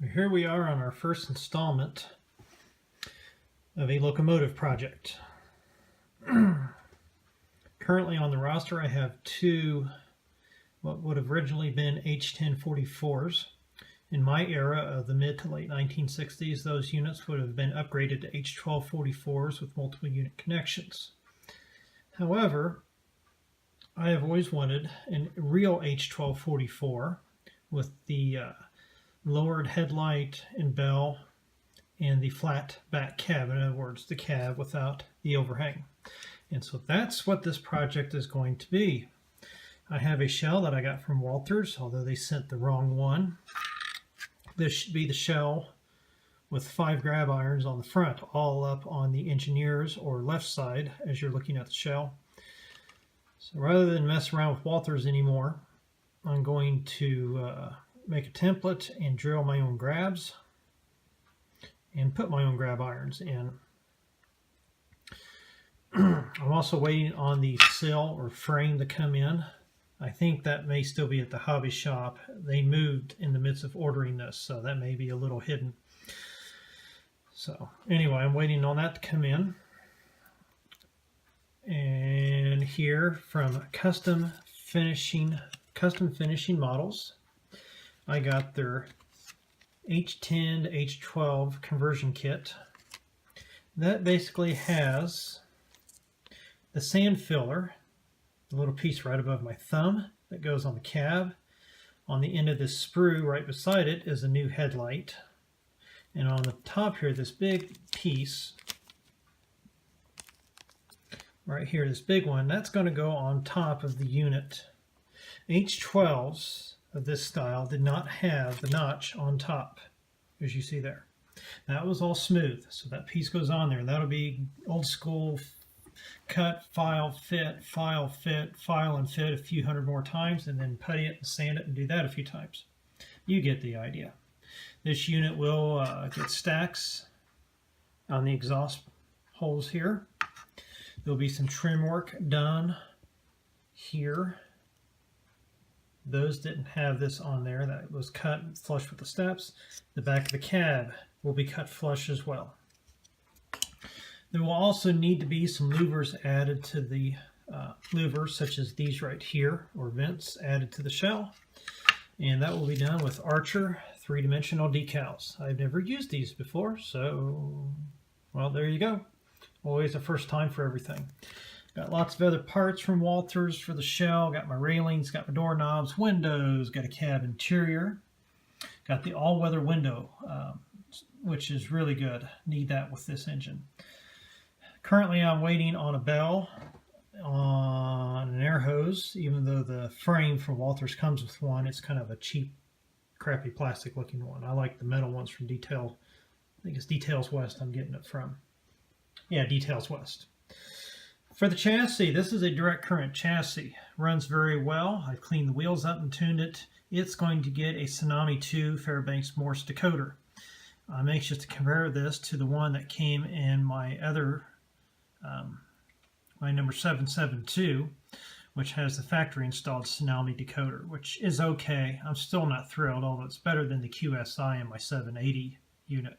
Here we are on our first installment of a locomotive project. Currently on the roster I have two what would have originally been H10-44s. In my era of the mid to late 1960s, those units would have been upgraded to H12-44s with multiple unit connections. However, I have always wanted a real H12-44 with the lowered headlight and bell and the flat back cab. In other words, the cab without the overhang. And so that's what this project is going to be. I have a shell that I got from Walthers, although they sent the wrong one. This should be the shell with 5 grab irons on the front, all up on the engineer's or left side as you're looking at the shell. So rather than mess around with Walthers anymore, I'm going to make a template and drill my own grabs and put my own grab irons in. I'm also waiting on the sill or frame to come in. I think that may still be at the hobby shop. They moved in the midst of ordering this, so that may be a little hidden. So anyway, I'm waiting on that to come in. And here from Custom Finishing Models, I got their H10 to H12 conversion kit. That basically has the sand filler, the little piece right above my thumb that goes on the cab. On the end of this sprue right beside it is a new headlight. And on the top here, this big piece right here, this big one, that's going to go on top of the unit. H12s of this style did not have the notch on top, as you see there. That was all smooth, so that piece goes on there, and that'll be old school cut, file, fit, file, fit, file and fit a few hundred more times, and then putty it and sand it and do that a few times. You get the idea. This unit will get stacks on the exhaust holes here. There'll be some trim work done here. Those didn't have this on there. That was cut flush with the steps. The back of the cab will be cut flush as well. There will also need to be some louvers added to the louvers, such as these right here, or vents added to the shell. And that will be done with Archer 3-dimensional decals. I've never used these before, so, well, there you go. Always a first time for everything. Got lots of other parts from Walthers for the shell. Got my railings, got my doorknobs, windows, got a cab interior. Got the all-weather window, which is really good. Need that with this engine. Currently I'm waiting on a bell on an air hose, even though the frame from Walthers comes with one. It's kind of a cheap, crappy plastic looking one. I like the metal ones from Detail. I think it's Details West I'm getting it from. Yeah, Details West. For the chassis, this is a direct current chassis. Runs very well. I've cleaned the wheels up and tuned it. It's going to get a Tsunami 2 Fairbanks-Morse decoder. I'm anxious to compare this to the one that came in my other, my number 772, which has the factory installed Tsunami decoder, which is okay. I'm still not thrilled, although it's better than the QSI in my 780 unit.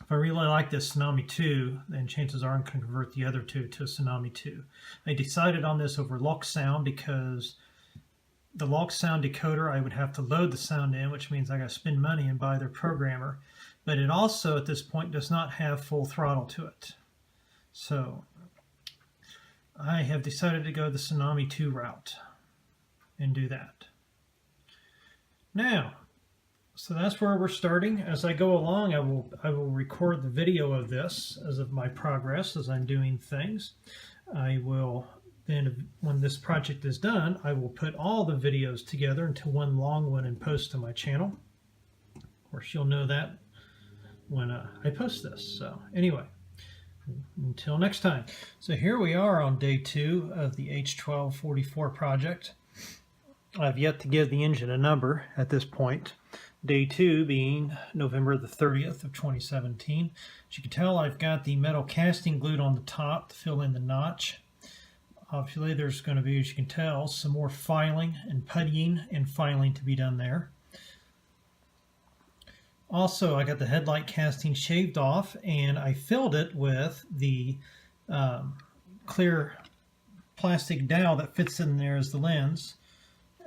If I really like this Tsunami 2, then chances are I'm going to convert the other two to a Tsunami 2. I decided on this over Lock Sound because the Lock Sound decoder, I would have to load the sound in, which means I got to spend money and buy their programmer. But it also, at this point, does not have full throttle to it. So I have decided to go the Tsunami 2 route and do that. Now, so that's where we're starting. As I go along, I will record the video of this as of my progress as I'm doing things. I will then, when this project is done, I will put all the videos together into one long one and post to my channel. Of course, you'll know that when I post this. So anyway, until next time. So here we are on day 2 of the H12-44 project. I've yet to give the engine a number at this point. Day 2 being November the 30th of 2017. As you can tell, I've got the metal casting glued on the top to fill in the notch. Obviously, there's going to be, as you can tell, some more filing and puttying and filing to be done there. Also, I got the headlight casting shaved off, and I filled it with the clear plastic dowel that fits in there as the lens.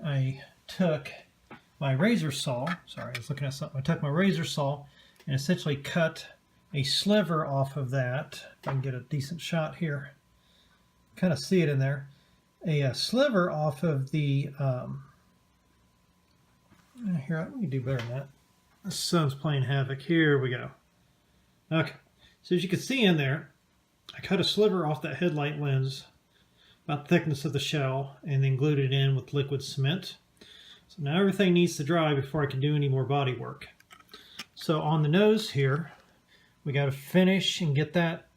I took my razor saw, sorry, I was looking at something. I took my razor saw and essentially cut a sliver off of that. If I can get a decent shot here, kind of see it in there. A sliver off of the, here, let me do better than that. The sun's playing havoc. Here we go. Okay, so as you can see in there, I cut a sliver off that headlight lens, about the thickness of the shell, and then glued it in with liquid cement. So now everything needs to dry before I can do any more body work. So on the nose here, we got to finish and get that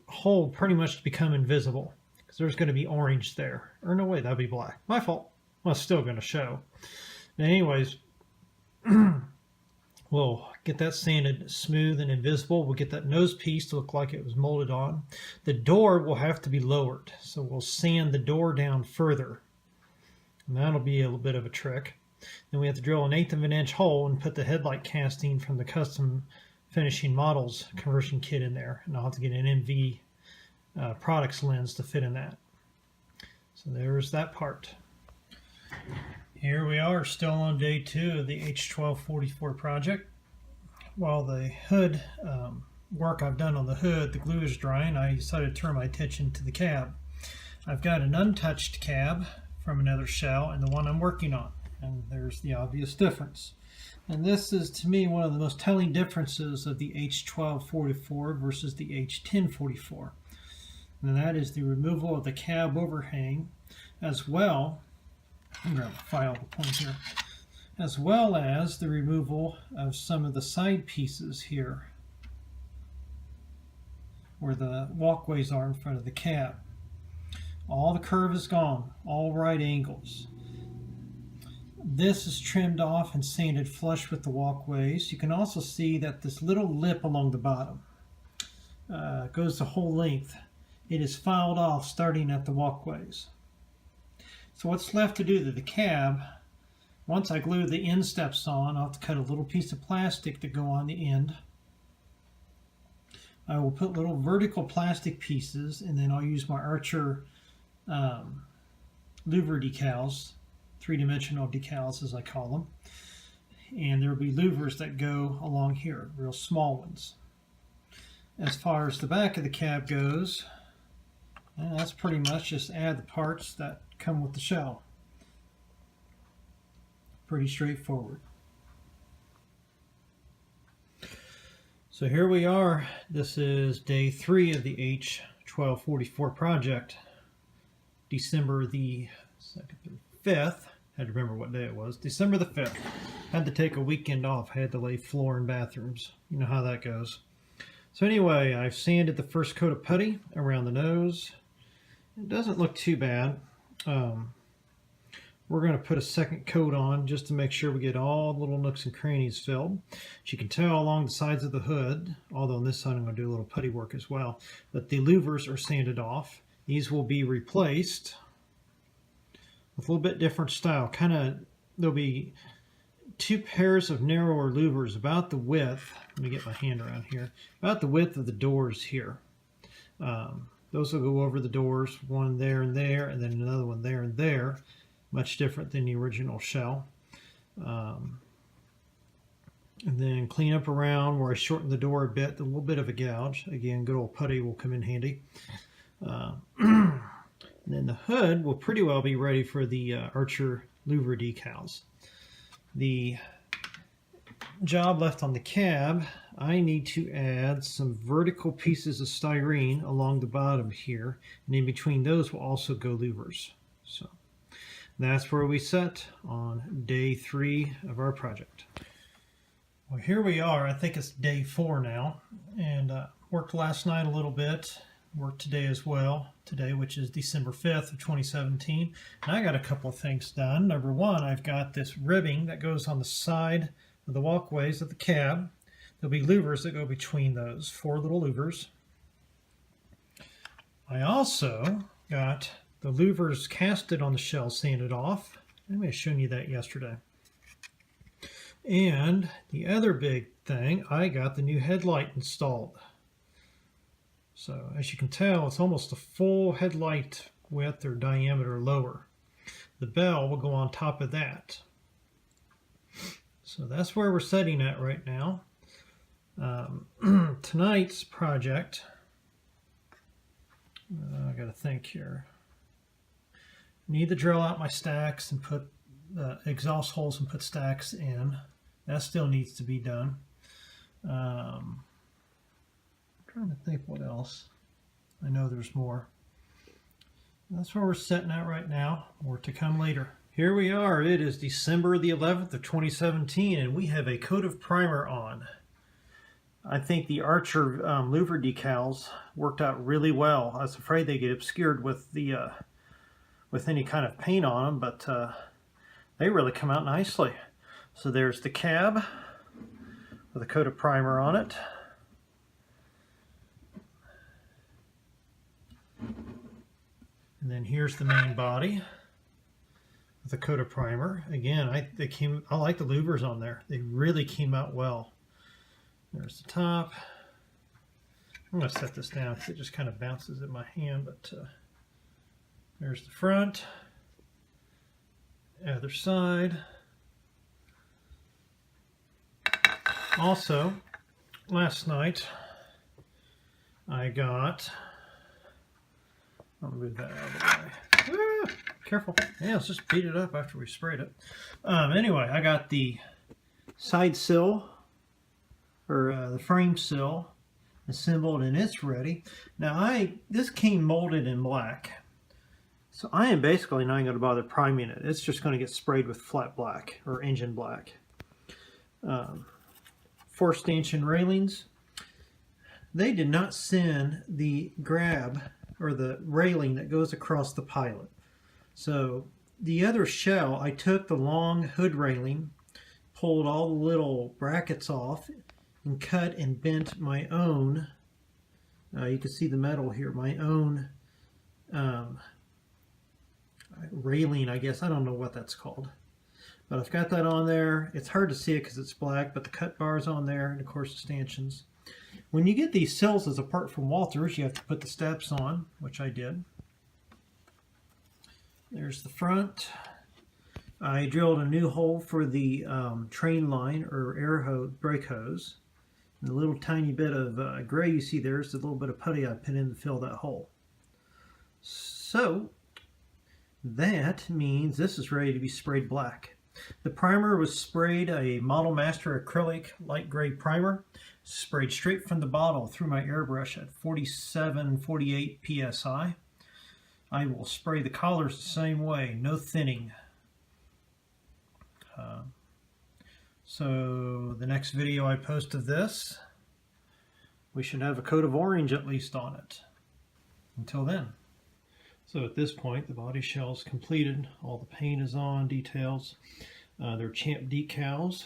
hole pretty much to become invisible, because there's going to be orange there. Or no, wait, that'd be black. My fault. Well, it's still going to show. But anyways, we'll get that sanded smooth and invisible. We'll get that nose piece to look like it was molded on. The door will have to be lowered, so we'll sand the door down further. And that'll be a little bit of a trick. Then we have to drill an 1/8 of an inch hole and put the headlight casting from the custom finishing models conversion kit in there. And I'll have to get an MV products lens to fit in that. So there's that part. Here we are, still on day 2 of the H12-44 project. While the hood work I've done on the hood, the glue is drying, I decided to turn my attention to the cab. I've got an untouched cab from another shell and the one I'm working on, and there's the obvious difference. And this is, to me, one of the most telling differences of the H12-44 versus the H10-44. And that is the removal of the cab overhang, as well, I'm going to file the point here, as well as the removal of some of the side pieces here, where the walkways are in front of the cab. All the curve is gone, all right angles. This is trimmed off and sanded flush with the walkways. You can also see that this little lip along the bottom goes the whole length. It is filed off starting at the walkways. So what's left to do to the cab, once I glue the end steps on, I'll have to cut a little piece of plastic to go on the end. I will put little vertical plastic pieces, and then I'll use my Archer Louvre decals, 3-dimensional decals as I call them. And there will be louvers that go along here, real small ones. As far as the back of the cab goes, that's pretty much just add the parts that come with the shell. Pretty straightforward. So here we are. This is day 3 of the H12-44 project. December the 5th. Had to remember what day it was. December the 5th. Had to take a weekend off. Had to lay floor in bathrooms. You know how that goes. So anyway, I've sanded the first coat of putty around the nose. It doesn't look too bad. We're going to put a second coat on just to make sure we get all the little nooks and crannies filled. As you can tell along the sides of the hood, although on this side I'm going to do a little putty work as well, but the louvers are sanded off. These will be replaced with a little bit different style. There'll be 2 pairs of narrower louvers about the width, let me get my hand around here, about the width of the doors here. Those will go over the doors, one there, and then another one there and there. Much different than the original shell. And then clean up around where I shortened the door a bit, a little bit of a gouge. Again, good old putty will come in handy. And then the hood will pretty well be ready for the Archer Louvre decals. The job left on the cab, I need to add some vertical pieces of styrene along the bottom here, and in between those will also go louvers. So that's where we set on day 3 of our project. Well, here we are. I think it's day 4 now, and worked last night a little bit, worked today as well, which is December 5th of 2017, and I got a couple of things done. Number 1, I've got this ribbing that goes on the side of the walkways of the cab. There'll be louvers that go between those, 4 little louvers. I also got the louvers casted on the shell sanded off. I may have shown you that yesterday. And the other big thing, I got the new headlight installed. So as you can tell, it's almost a full headlight width or diameter lower. The bell will go on top of that. So that's where we're setting at right now. Tonight's project, I got to think here. Need to drill out my stacks and put exhaust holes and put stacks in. That still needs to be done. I'm trying to think what else. I know there's more. That's where we're setting at right now. More to come later. Here we are. It is December the 11th of 2017, and we have a coat of primer on. I think the Archer Louvre decals worked out really well. I was afraid they get obscured with the with any kind of paint on them, but they really come out nicely. So there's the cab with a coat of primer on it. And then here's the main body with a coat of primer. Again, I like the louvers on there. They really came out well. There's the top. I'm going to set this down because it just kind of bounces in my hand, but there's the front, other side. Also, last night I got, I'll move that out of the way. Ah, careful. Yeah, let's just beat it up after we sprayed it. Anyway, I got the side sill, or the frame sill, assembled, and it's ready. Now this came molded in black, so I am basically not going to bother priming it. It's just going to get sprayed with flat black or engine black. 4 stanchion railings. They did not send the grab or the railing that goes across the pilot. So the other shell, I took the long hood railing, pulled all the little brackets off, and cut and bent my own, you can see the metal here, my own railing, I guess. I don't know what that's called. But I've got that on there. It's hard to see it because it's black, but the cut bar's on there, and of course the stanchions. When you get these sills as a part from Walthers, you have to put the steps on, which I did. There's the front. I drilled a new hole for the train line or air hose, brake hose. And the little tiny bit of gray you see there is the little bit of putty I put in to fill that hole. So that means this is ready to be sprayed black. The primer was sprayed a Model Master acrylic light gray primer, sprayed straight from the bottle through my airbrush at 47-48 psi. I will spray the collars the same way, no thinning. So the next video I post of this, we should have a coat of orange at least on it. Until then. So at this point, the body shell is completed. All the paint is on, details. They're Champ decals,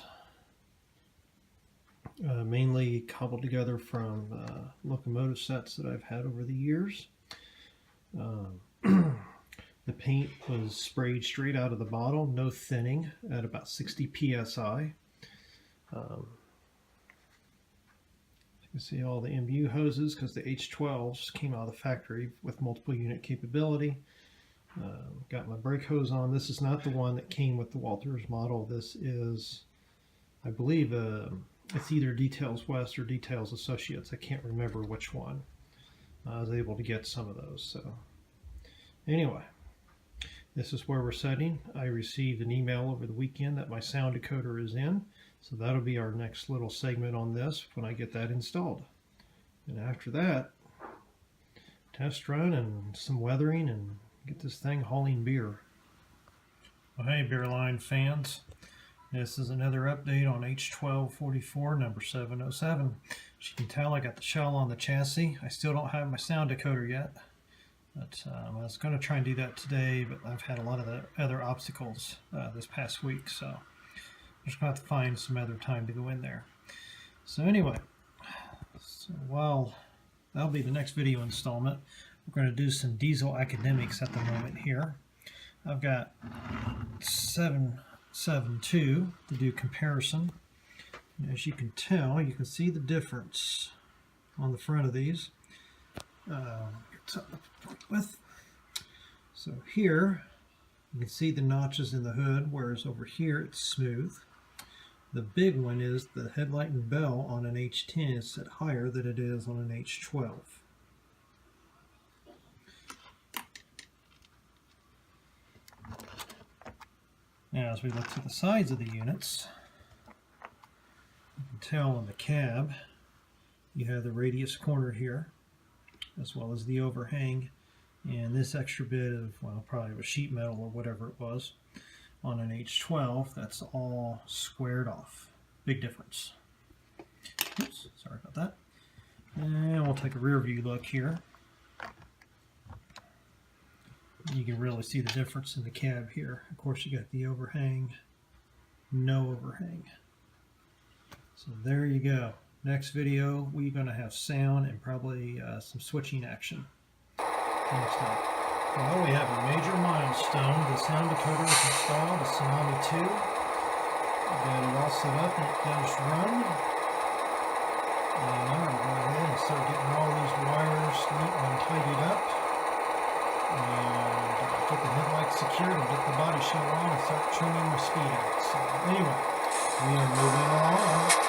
mainly cobbled together from Locomotive sets that I've had over the years. The paint was sprayed straight out of the bottle, no thinning, at about 60 psi. You can see all the MU hoses because the H12s came out of the factory with multiple unit capability. Got my brake hose on. This is not the one that came with the Walthers model. This is, I believe, it's either Details West or Details Associates. I can't remember which one. I was able to get some of those. So anyway, this is where we're setting. I received an email over the weekend that my sound decoder is in. So that'll be our next little segment on this when I get that installed. And after that, test run and some weathering and get this thing hauling beer. Well, hey, beer line fans. This is another update on H12-44 number 707. As you can tell, I got the shell on the chassis. I still don't have my sound decoder yet. But I was going to try and do that today, but I've had a lot of the other obstacles this past week, so I'm just going to have to find some other time to go in there. So anyway, that'll be the next video installment. We're going to do some diesel academics at the moment here. I've got seven 7.2 to do comparison. And as you can tell, you can see the difference on the front of these. So here you can see the notches in the hood, whereas over here it's smooth. The big one is the headlight and bell on an H10 is set higher than it is on an H12. Now as we look to the sides of the units, you can tell in the cab you have the radius corner here, as well as the overhang, and this extra bit of, well, probably was sheet metal or whatever it was on an H12, that's all squared off. Big difference. Oops, sorry about that. And we'll take a rear view look here. You can really see the difference in the cab here. Of course, you got the overhang, no overhang. So there you go. Next video, we're going to have sound and probably some switching action. Next time. Well, we have a major milestone. The sound decoder is installed, the Tsunami 2. We've got it all set up and it finished run. And I'm going to go ahead and start getting all these wires neatly and tidied up. And get the headlights secured and get the body shell on and start trimming the speed out. So anyway, we are moving along.